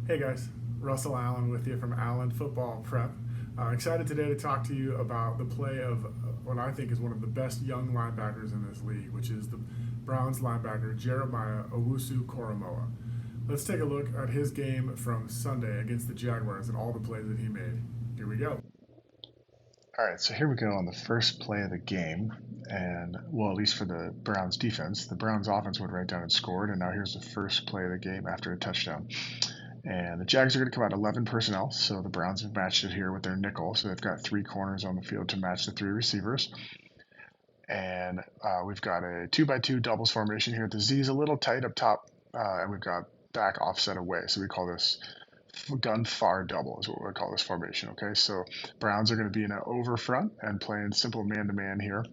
Hey guys, Russell Allen with you from Allen Football Prep. Excited today to talk to you about the play of what I think is one of the best young linebackers in this league, which is the Browns linebacker Jeremiah Owusu-Koramoah. Let's take a look at his game from Sunday against the Jaguars and all the plays that he made. Here we go. All right, so here we go on the first play of the game. And, well, at least for the Browns defense, the Browns offense went right down and scored. And now here's the first play of the game after a touchdown. And the Jags are going to come out 11 personnel. So the Browns have matched it here with their nickel. So they've got three corners on the field to match the three receivers. And we've got a 2-by-2 doubles formation here. The Z is a little tight up top. And we've got back offset away. So we call this gun far double is what we call this formation. Okay, so Browns are going to be in an over front and playing simple man-to-man here.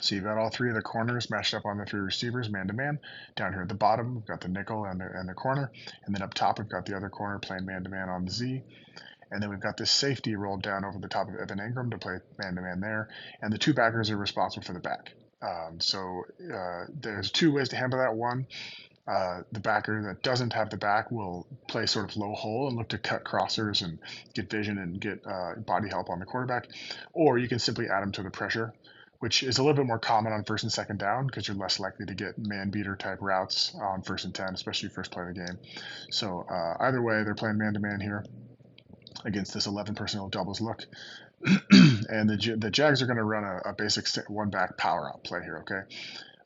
So you've got all three of the corners matched up on the three receivers, man-to-man. Down here at the bottom, we've got the nickel and the corner. And then up top, we've got the other corner playing man-to-man on the Z. And then we've got this safety rolled down over the top of Evan Ingram to play man-to-man there. And the two backers are responsible for the back. There's two ways to handle that. One, the backer that doesn't have the back will play sort of low hole and look to cut crossers and get vision and get body help on the quarterback. Or you can simply add them to the pressure, which is a little bit more common on first and second down because you're less likely to get man beater type routes on first and 10, especially first play of the game. So either way, they're playing man to man here against this 11 personnel doubles look. And the Jags are going to run a basic one back power out play here, okay?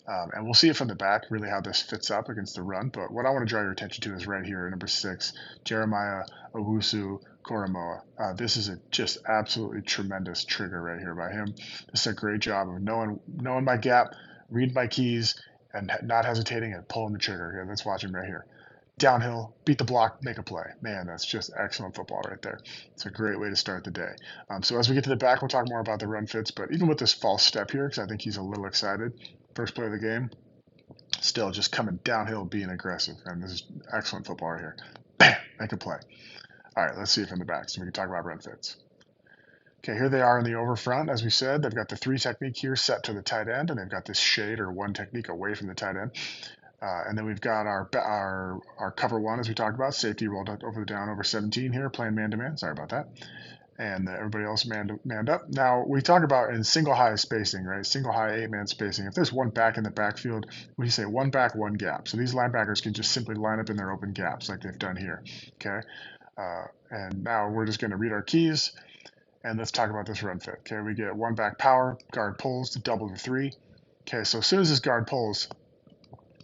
And we'll see it from the back, really how this fits up against the run. But what I want to draw your attention to is right here, number 6, Jeremiah Owusu-Koramoah. This is a just absolutely tremendous trigger right here by him. This is a great job of knowing my gap, reading my keys, and not hesitating and pulling the trigger. Here, let's watch him right here. Downhill, beat the block, make a play. Man, that's just excellent football right there. It's a great way to start the day. So as we get to the back, we'll talk more about the run fits. But even with this false step here, because I think he's a little excited, first play of the game, still just coming downhill, being aggressive. And this is excellent football right here. Bam, make a play. All right, let's see it from the back so we can talk about run fits. Okay, here they are in the over front. As we said, they've got the 3 technique here set to the tight end, and they've got this shade or 1 technique away from the tight end. And then we've got our cover 1, as we talked about, safety rolled up over the down over 17 here, playing man-to-man. Sorry about that. And everybody else manned up. Now, we talk about in single high spacing, right? Single high 8-man spacing. If there's one back in the backfield, we say one back, one gap. So these linebackers can just simply line up in their open gaps like they've done here, okay? And now we're just going to read our keys, and let's talk about this run fit. Okay, we get one back power, guard pulls to double the 3. Okay, so as soon as this guard pulls,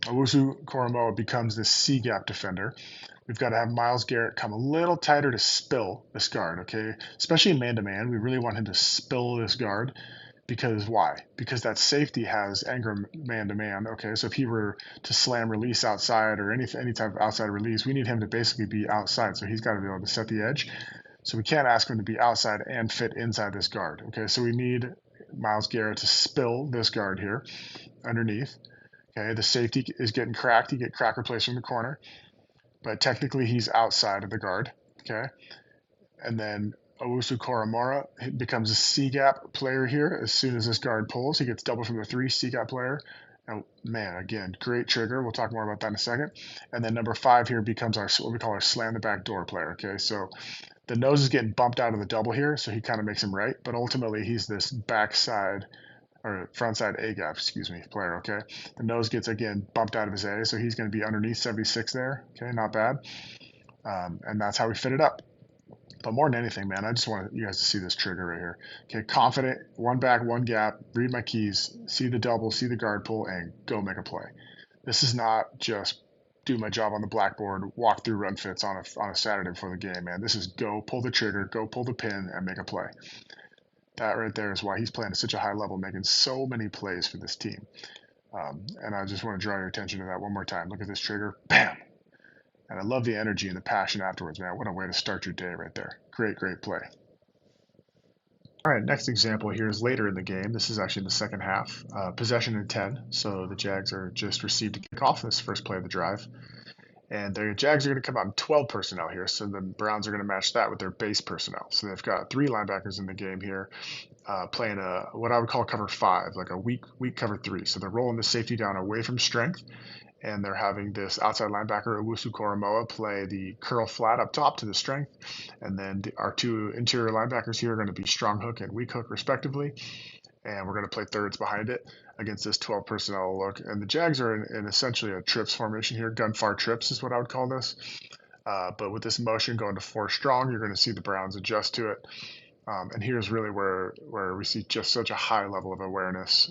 Owusu-Koramoah becomes this C-gap defender. We've got to have Myles Garrett come a little tighter to spill this guard, okay? Especially in man-to-man, we really want him to spill this guard because why? Because that safety has Ingram man-to-man, okay? So if he were to slam release outside or any type of outside release, we need him to basically be outside, so he's got to be able to set the edge. So we can't ask him to be outside and fit inside this guard, okay? So we need Myles Garrett to spill this guard here underneath. Okay, the safety is getting cracked. You get crack replaced from the corner, but technically he's outside of the guard. Okay, and then Owusu-Koramoah becomes a C-gap player here. As soon as this guard pulls, he gets double from the 3 C-gap player. And man, again, great trigger. We'll talk more about that in a second. And then number 5 here becomes what we call our slam the back door player. Okay, so the nose is getting bumped out of the double here, so he kind of makes him right. But ultimately, he's this backside or frontside A gap, player, okay? The nose gets, again, bumped out of his A, so he's going to be underneath 76 there, okay? Not bad. And that's how we fit it up. But more than anything, man, I just want you guys to see this trigger right here. Okay, confident, one back, one gap, read my keys, see the double, see the guard pull, and go make a play. This is not just do my job on the blackboard, walk through run fits on a Saturday before the game, man. This is go pull the trigger, go pull the pin, and make a play. That right there is why he's playing at such a high level, making so many plays for this team. And I just want to draw your attention to that one more time. Look at this trigger. Bam! And I love the energy and the passion afterwards, man. What a way to start your day right there. Great, great play. All right, next example here is later in the game. This is actually in the second half. Possession and 10. So the Jags are just received to kick off this first play of the drive. And the Jags are going to come out in 12 personnel here, so the Browns are going to match that with their base personnel. So they've got 3 linebackers in the game here, playing what I would call cover 5, like a weak cover 3. So they're rolling the safety down away from strength, and they're having this outside linebacker, Owusu-Koramoah, play the curl flat up top to the strength. And then our two interior linebackers here are going to be strong hook and weak hook, respectively. And we're going to play thirds behind it against this 12 personnel look. And the Jags are in essentially a trips formation here. Gunfire trips is what I would call this. But with this motion going to 4 strong, you're going to see the Browns adjust to it. And here's really where we see just such a high level of awareness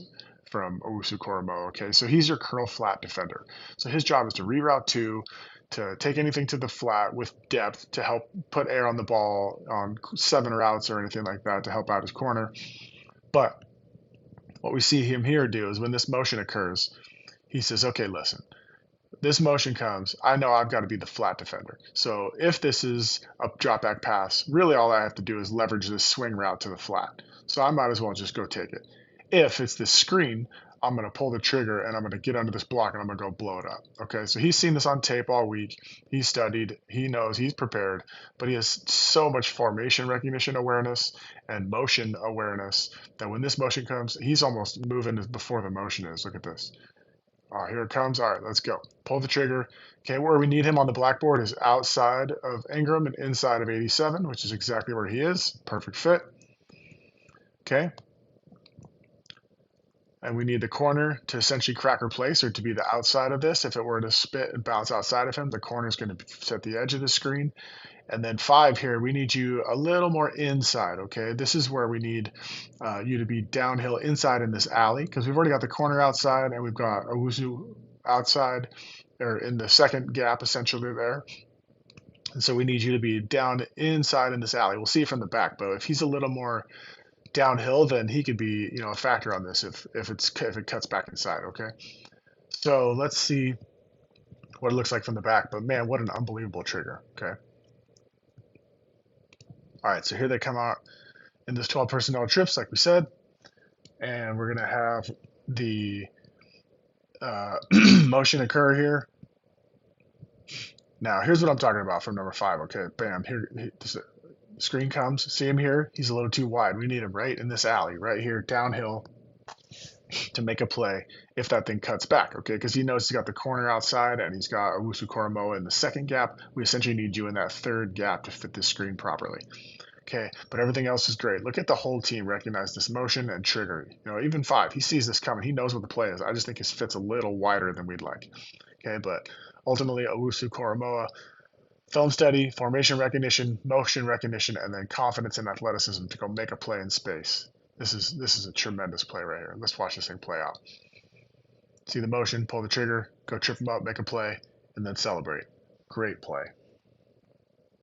from Owusu-Koramoah. Okay, so he's your curl flat defender. So his job is to reroute to take anything to the flat with depth to help put air on the ball on 7 routes or anything like that to help out his corner. But what we see him here do is when this motion occurs, he says, okay, listen, this motion comes, I know I've got to be the flat defender. So if this is a drop back pass, really all I have to do is leverage this swing route to the flat. So I might as well just go take it. If it's this screen, I'm going to pull the trigger and I'm going to get under this block and I'm going to go blow it up. Okay, so he's seen this on tape all week. He's studied, he knows, he's prepared, but he has so much formation recognition awareness and motion awareness that when this motion comes, he's almost moving before the motion is. Look at this. All right, here it comes. All right, let's go. Pull the trigger. Okay, where we need him on the blackboard is outside of Ingram and inside of 87, which is exactly where he is. Perfect fit. Okay. And we need the corner to essentially crack or place or to be the outside of this. If it were to spit and bounce outside of him, the corner is going to set the edge of the screen. And then 5 here, we need you a little more inside, okay? This is where we need you to be downhill inside in this alley because we've already got the corner outside and we've got Owusu outside or in the second gap essentially there. And so we need you to be down inside in this alley. We'll see it from the back, but if he's a little more downhill, then he could be, a factor on this if it cuts back inside, okay? So let's see what it looks like from the back, but man, what an unbelievable trigger, okay? All right, so here they come out in this 12 personnel trips, like we said, and we're gonna have the motion occur here. Now, here's what I'm talking about from number 5. Okay, bam, here the screen comes. See him here? He's a little too wide. We need him right in this alley, right here, downhill, to make a play if that thing cuts back, okay? Because he knows he's got the corner outside and he's got Owusu-Koramoah in the second gap. We essentially need you in that third gap to fit this screen properly. Okay, but everything else is great. Look at the whole team recognize this motion and trigger. Even 5, he sees this coming. He knows what the play is. I just think his fit's a little wider than we'd like. Okay, but ultimately, Owusu-Koramoah, film study, formation recognition, motion recognition, and then confidence and athleticism to go make a play in space. This is a tremendous play right here. Let's watch this thing play out. See the motion, pull the trigger, go trip him up, make a play, and then celebrate. Great play.